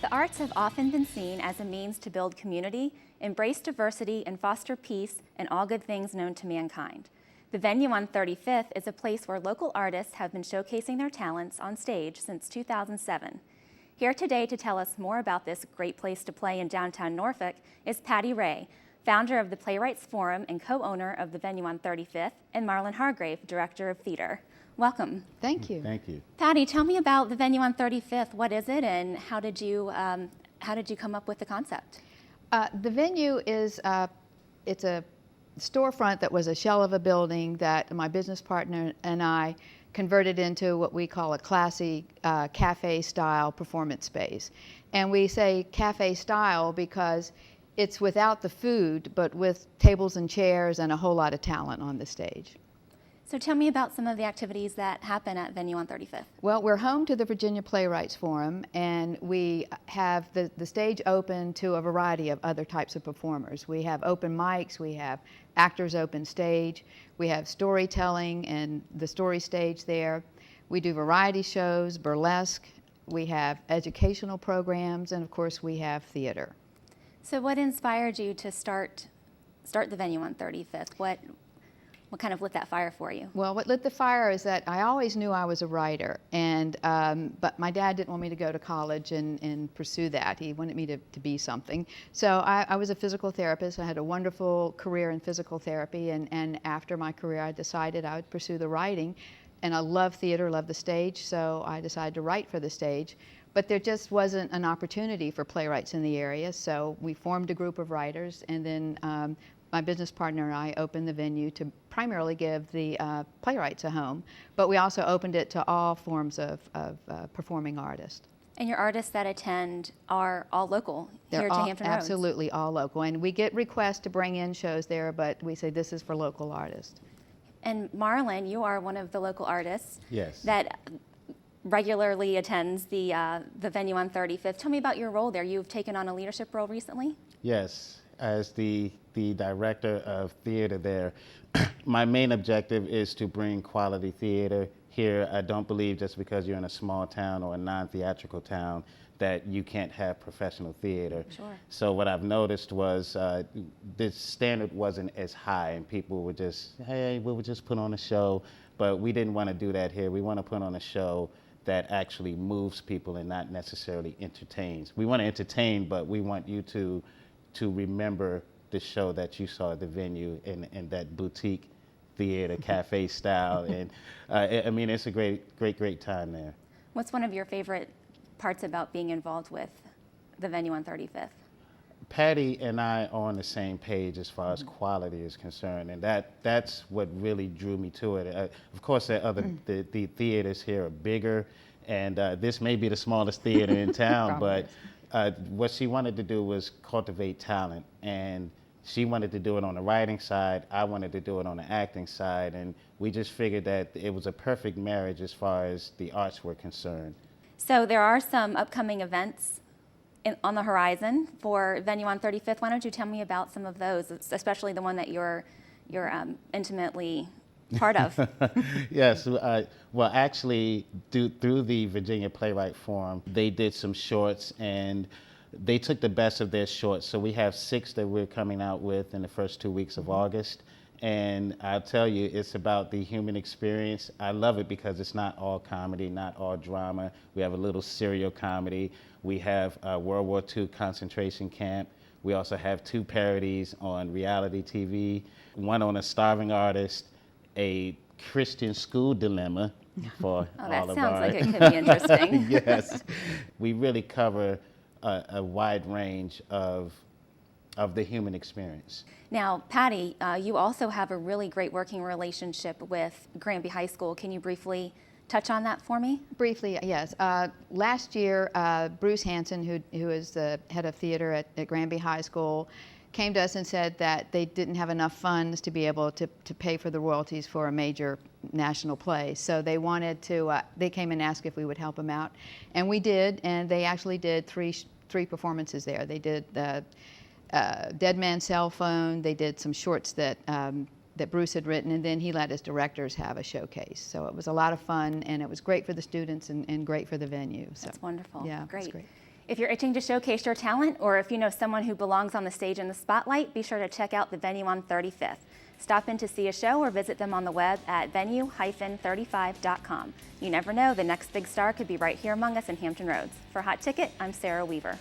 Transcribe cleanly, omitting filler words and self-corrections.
The arts have often been seen as a means to build community, embrace diversity, and foster peace and all good things known to mankind. The venue on 35th is a place where local artists have been showcasing their talents on stage since 2007. Here today to tell us more about this great place to play in downtown Norfolk is Patty Ray, founder of the Playwrights Forum and co-owner of the venue on 35th, and Marlon Hargrave, director of theater. Welcome. Thank you. Thank you. Patty, tell me about the venue on 35th. What is it, and how did you come up with the concept? The venue is it's a storefront that was a shell of a building that my business partner and I converted into what we call a classy cafe-style performance space. And we say cafe-style because it's without the food, but with tables and chairs and a whole lot of talent on the stage. So tell me about some of the activities that happen at venue on 35th. Well, we're home to the Virginia Playwrights Forum, and we have the stage open to a variety of other types of performers. We have open mics, we have actors open stage, we have storytelling and the story stage there. We do variety shows, burlesque, we have educational programs, and of course we have theater. So what inspired you to start the venue on 35th? What kind of lit that fire for you? Well, what lit the fire is that I always knew I was a writer, and but my dad didn't want me to go to college and pursue that. He wanted me to be something. So I was a physical therapist. I had a wonderful career in physical therapy, and after my career I decided I would pursue the writing. And I love theater, love the stage, so I decided to write for the stage. But there just wasn't an opportunity for playwrights in the area, so we formed a group of writers, and then my business partner and I opened the venue to primarily give the playwrights a home, but we also opened it to all forms of performing artists. And your artists that attend are all local here to Hampton Roads? Absolutely all local, and we get requests to bring in shows there, but we say this is for local artists. And Marlon, you are one of the local artists. Yes. That regularly attends the venue on 35th. Tell me about your role there. You've taken on a leadership role recently? Yes, as the director of theater there, my main objective is to bring quality theater here. I don't believe just because you're in a small town or a non-theatrical town that you can't have professional theater. Sure. So what I've noticed was the standard wasn't as high, and people would just, hey, we would just put on a show, but we didn't want to do that here. We want to put on a show that actually moves people and not necessarily entertains. We want to entertain, but we want you to remember the show that you saw at the venue in that boutique theater, cafe style. And I mean, it's a great time there. What's one of your favorite parts about being involved with the venue on 35th? Patty and I are on the same page as far as quality is concerned, and that's what really drew me to it. Of course, the theaters here are bigger, and this may be the smallest theater in town, but what she wanted to do was cultivate talent, and she wanted to do it on the writing side, I wanted to do it on the acting side, and we just figured that it was a perfect marriage as far as the arts were concerned. So there are some upcoming events on the horizon for venue on 35th. Why don't you tell me about some of those, especially the one that you're intimately part of? Yes, well actually through the Virginia Playwright Forum, they did some shorts and they took the best of their shorts. So we have 6 that we're coming out with in the first 2 weeks of August. And I'll tell you, it's about the human experience. I love it because it's not all comedy, not all drama. We have a little serial comedy. We have a World War II concentration camp. We also have 2 parodies on reality TV, one on a starving artist, a Christian school dilemma for all of our... That sounds like it could be interesting. Yes. We really cover a wide range of the human experience. Now, Patty, you also have a really great working relationship with Granby High School. Can you briefly touch on that for me? Briefly, yes. Last year, Bruce Hanson, who is the head of theater at Granby High School, came to us and said that they didn't have enough funds to be able to pay for the royalties for a major national play. So they wanted to, they came and asked if we would help them out. And we did, and they actually did three performances there. They did Dead Man's Cell Phone, they did some shorts that Bruce had written, and then he let his directors have a showcase. So it was a lot of fun, and it was great for the students and great for the venue. So, that's wonderful. Yeah, great. It's great. If you're itching to showcase your talent, or if you know someone who belongs on the stage in the spotlight, be sure to check out the venue on 35th. Stop in to see a show or visit them on the web at venue-35.com. You never know, the next big star could be right here among us in Hampton Roads. For Hot Ticket, I'm Sarah Weaver.